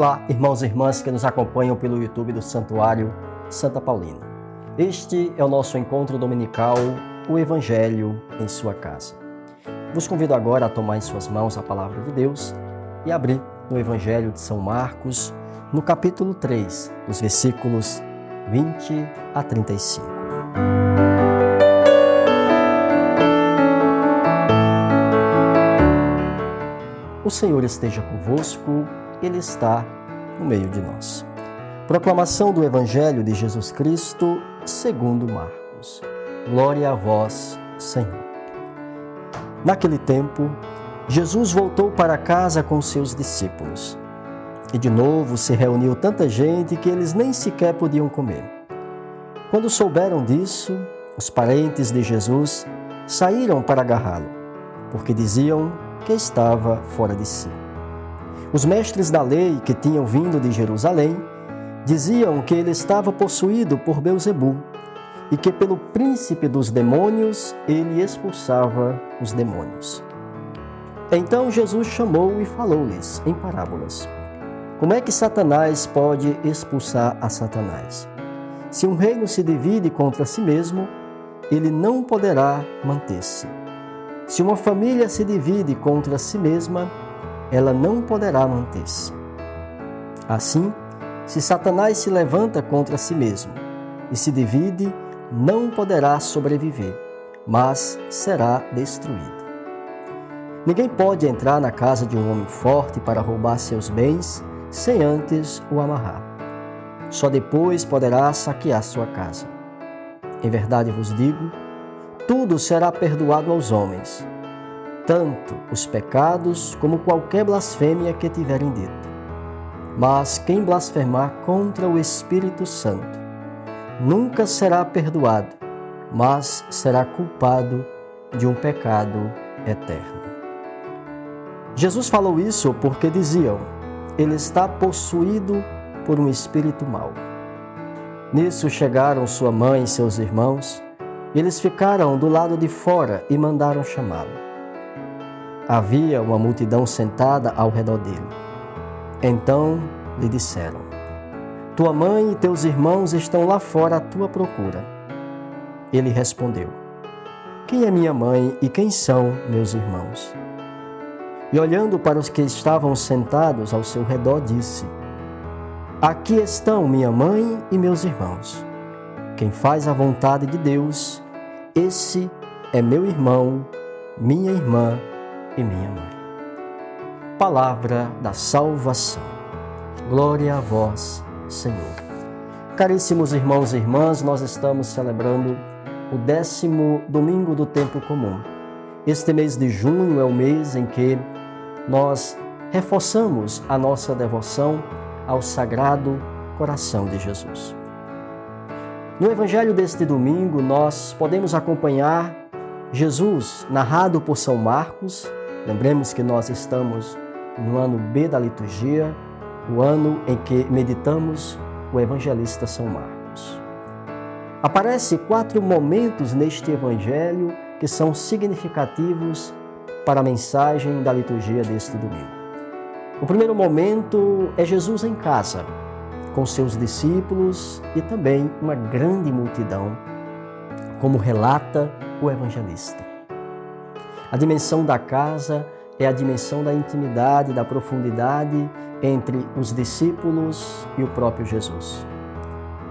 Olá, irmãos e irmãs que nos acompanham pelo YouTube do Santuário Santa Paulina. Este é o nosso encontro dominical, o Evangelho em sua casa. Vos convido agora a tomar em suas mãos a palavra de Deus e abrir no Evangelho de São Marcos, no capítulo 3, dos versículos 20 a 35. O Senhor esteja convosco, Ele está no meio de nós. Proclamação do Evangelho de Jesus Cristo segundo Marcos. Glória a vós, Senhor. Naquele tempo, Jesus voltou para casa com seus discípulos. E de novo se reuniu tanta gente que eles nem sequer podiam comer. Quando souberam disso, os parentes de Jesus saíram para agarrá-lo, porque diziam que estava fora de si. Os mestres da lei que tinham vindo de Jerusalém diziam que ele estava possuído por Beelzebu e que pelo príncipe dos demônios ele expulsava os demônios. Então Jesus chamou e falou-lhes em parábolas. Como é que Satanás pode expulsar a Satanás? Se um reino se divide contra si mesmo, ele não poderá manter-se. Se uma família se divide contra si mesma, ela não poderá manter-se. Assim, se Satanás se levanta contra si mesmo e se divide, não poderá sobreviver, mas será destruído. Ninguém pode entrar na casa de um homem forte para roubar seus bens sem antes o amarrar. Só depois poderá saquear sua casa. Em verdade vos digo, tudo será perdoado aos homens, tanto os pecados como qualquer blasfêmia que tiverem dito. Mas quem blasfemar contra o Espírito Santo nunca será perdoado, mas será culpado de um pecado eterno. Jesus falou isso porque diziam, ele está possuído por um espírito mau. Nisso chegaram sua mãe e seus irmãos. Eles ficaram do lado de fora e mandaram chamá-lo. Havia uma multidão sentada ao redor dele. Então lhe disseram, tua mãe e teus irmãos estão lá fora à tua procura. Ele respondeu, quem é minha mãe e quem são meus irmãos? E olhando para os que estavam sentados ao seu redor, disse, aqui estão minha mãe e meus irmãos. Quem faz a vontade de Deus, esse é meu irmão, minha irmã e minha mãe. Palavra da salvação. Glória a vós, Senhor. Caríssimos irmãos e irmãs, nós estamos celebrando o 10º domingo do tempo comum. Este mês de junho é o mês em que nós reforçamos a nossa devoção ao Sagrado Coração de Jesus. No Evangelho deste domingo, nós podemos acompanhar Jesus, narrado por São Marcos. Lembremos que nós estamos no ano B da liturgia, o ano em que meditamos o evangelista São Marcos. Aparecem 4 momentos neste Evangelho que são significativos para a mensagem da liturgia deste domingo. O primeiro momento é Jesus em casa, com seus discípulos e também uma grande multidão, como relata o evangelista. A dimensão da casa é a dimensão da intimidade, da profundidade entre os discípulos e o próprio Jesus.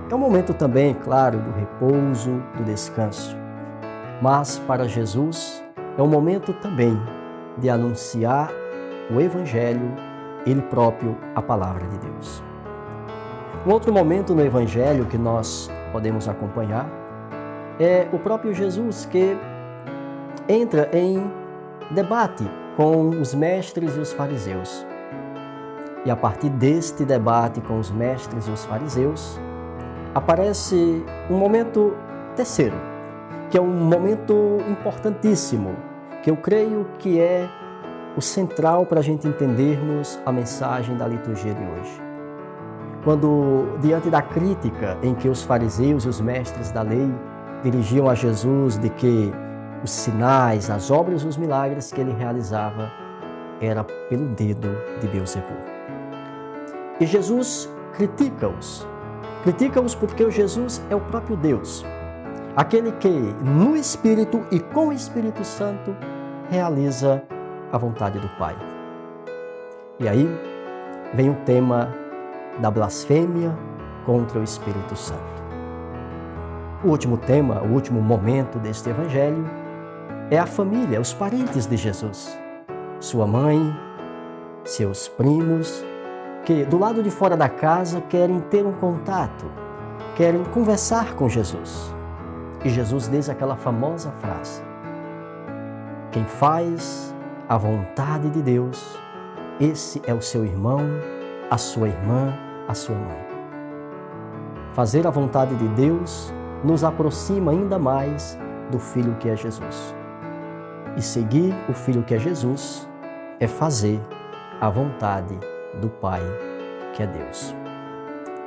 É um momento também, claro, do repouso, do descanso. Mas para Jesus é um momento também de anunciar o Evangelho, Ele próprio, a Palavra de Deus. Um outro momento no Evangelho que nós podemos acompanhar é o próprio Jesus que entra em debate com os mestres e os fariseus. E a partir deste debate com os mestres e os fariseus, aparece um momento terceiro, que é um momento importantíssimo, que eu creio que é o central para a gente entendermos a mensagem da liturgia de hoje. Quando, diante da crítica em que os fariseus e os mestres da lei dirigiam a Jesus de que os sinais, as obras e os milagres que ele realizava era pelo dedo de Beelzebu. E Jesus critica-os. Critica-os porque o Jesus é o próprio Deus, aquele que no Espírito e com o Espírito Santo realiza a vontade do Pai. E aí vem o tema da blasfêmia contra o Espírito Santo. O último tema, o último momento deste evangelho é a família, os parentes de Jesus. Sua mãe, seus primos, que do lado de fora da casa querem ter um contato, querem conversar com Jesus. E Jesus diz aquela famosa frase: quem faz a vontade de Deus, esse é o seu irmão, a sua irmã, a sua mãe. Fazer a vontade de Deus nos aproxima ainda mais do Filho que é Jesus. E seguir o Filho que é Jesus é fazer a vontade do Pai que é Deus.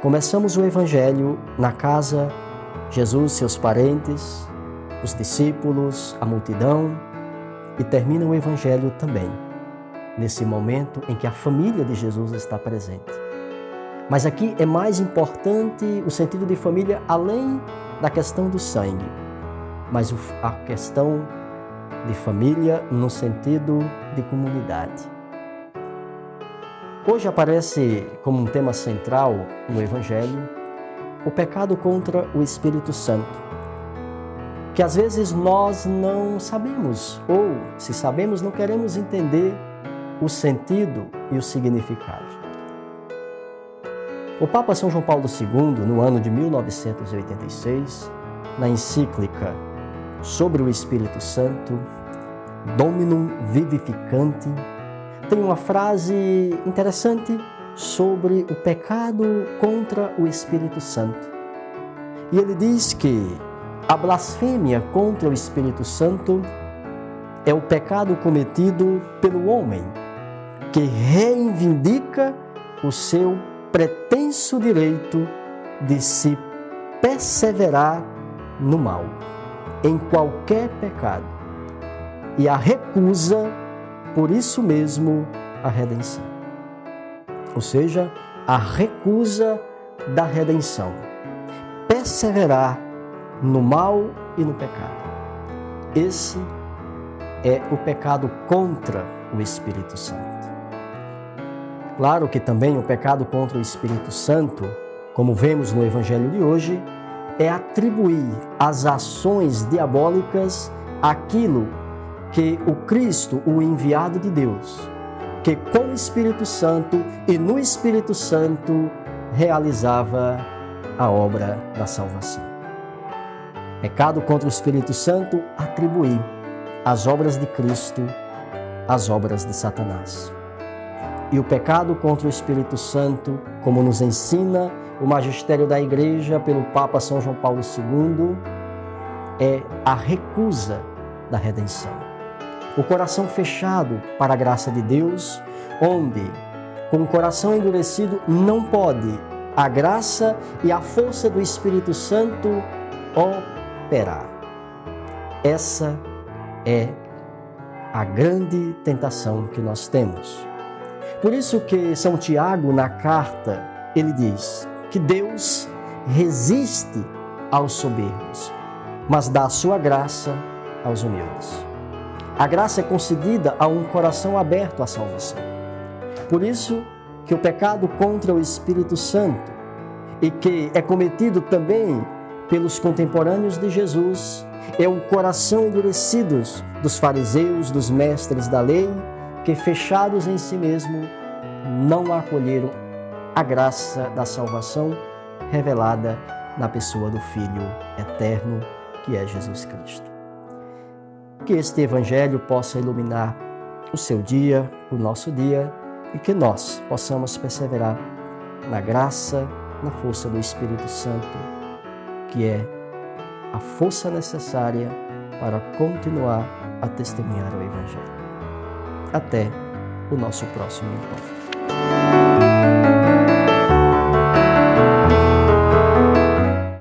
Começamos o Evangelho na casa, Jesus, seus parentes, os discípulos, a multidão, e termina o Evangelho também nesse momento em que a família de Jesus está presente. Mas aqui é mais importante o sentido de família além da questão do sangue, mas a questão de família no sentido de comunidade. Hoje aparece como um tema central no Evangelho o pecado contra o Espírito Santo, que às vezes nós não sabemos, ou se sabemos, não queremos entender o sentido e o significado. O Papa São João Paulo II, no ano de 1986, na encíclica sobre o Espírito Santo, Dominum Vivificante, tem uma frase interessante sobre o pecado contra o Espírito Santo. E ele diz que a blasfêmia contra o Espírito Santo é o pecado cometido pelo homem, que reivindica o seu pretenso direito de se perseverar no mal, em qualquer pecado, e a recusa, por isso mesmo, a redenção. Ou seja, a recusa da redenção. Perseverar no mal e no pecado. Esse é o pecado contra o Espírito Santo. Claro que também o pecado contra o Espírito Santo, como vemos no Evangelho de hoje, é atribuir às ações diabólicas aquilo que o Cristo, o enviado de Deus, que com o Espírito Santo e no Espírito Santo realizava a obra da salvação. Pecado contra o Espírito Santo, atribuir as obras de Cristo às obras de Satanás. E o pecado contra o Espírito Santo, como nos ensina o magistério da Igreja pelo Papa São João Paulo II, é a recusa da redenção. O coração fechado para a graça de Deus, onde, com o coração endurecido, não pode a graça e a força do Espírito Santo operar. Essa é a grande tentação que nós temos. Por isso que São Tiago, na carta, ele diz que Deus resiste aos soberbos, mas dá a sua graça aos humildes. A graça é concedida a um coração aberto à salvação. Por isso que o pecado contra o Espírito Santo, e que é cometido também pelos contemporâneos de Jesus, é o coração endurecido dos fariseus, dos mestres da lei, que fechados em si mesmo não acolheram a graça da salvação revelada na pessoa do Filho eterno, que é Jesus Cristo. Que este Evangelho possa iluminar o seu dia, o nosso dia, e que nós possamos perseverar na graça, na força do Espírito Santo, que é a força necessária para continuar a testemunhar o Evangelho. Até o nosso próximo encontro.